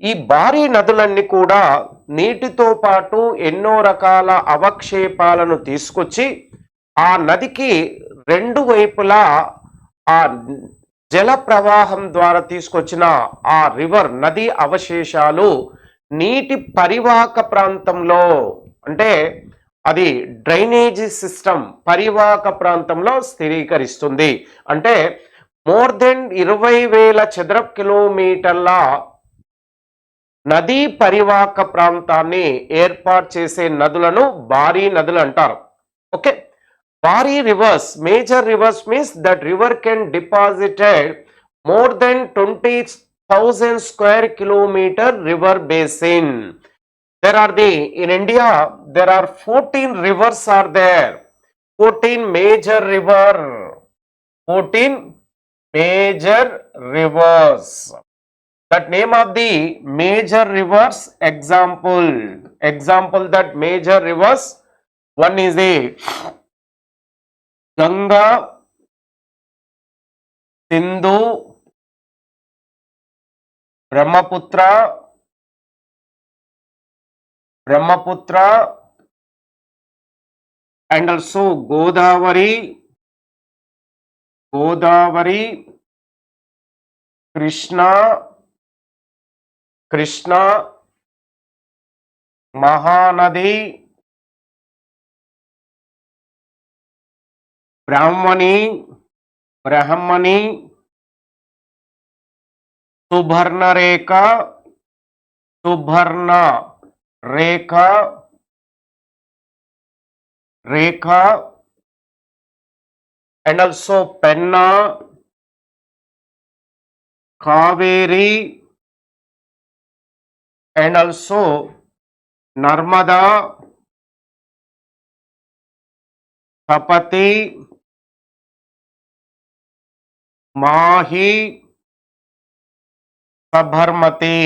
ఈ భారీ నదులన్నీ కూడా నీటితో పాటు ఎన్నో రకాల అవక్షేపాలను తీసుకొచ్చి ఆ నదికి రెండు వైపులా ఆ జల ప్రవాహం ద్వారా తీసుకొచ్చిన ఆ రివర్ నది అవశేషాలు నీటి పరివాహక ప్రాంతంలో, అంటే అది డ్రైనేజీ సిస్టమ్ పరివాహక ప్రాంతంలో స్థిరీకరిస్తుంది. అంటే మోర్ దెన్ 20,000 చదరపు కిలోమీటర్ల నదీ పరివాహక ప్రాంతాన్ని ఏర్పాటు చేసే నదులను భారీ నదులు అంటారు. ఓకే, భారీ reverse, major reverse means that river can deposited more than 20,000 square kilometer river basin. There are in India there are 14 rivers are there. 14 major river, 14 major rivers. That name of the major rivers, example that major rivers, one is the Ganga, Sindhu, Brahmaputra, and also Godavari, Krishna, Mahanadi, Brahmani, Subharna Rekha, and also Penna, Kaveri, and also Narmada, Tapati, Mahi, Sabarmati.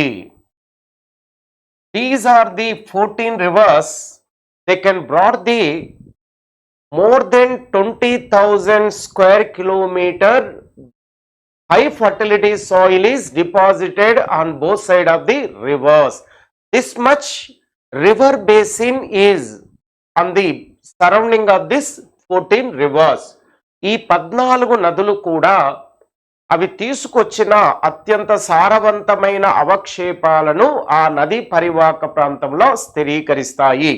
These are the 14 rivers. They can brought the more than 20,000 square kilometer high fertility soil is deposited on both sides of the rivers. This much river basin is on the surrounding of this 14 rivers. ఈ 14 నదులు కూడా అవి తీసుకొచ్చిన అత్యంత సారవంతమైన అవక్షేపాలను ఆ నది పరివాహక ప్రాంతంలో స్థిరీకరిస్తాయి.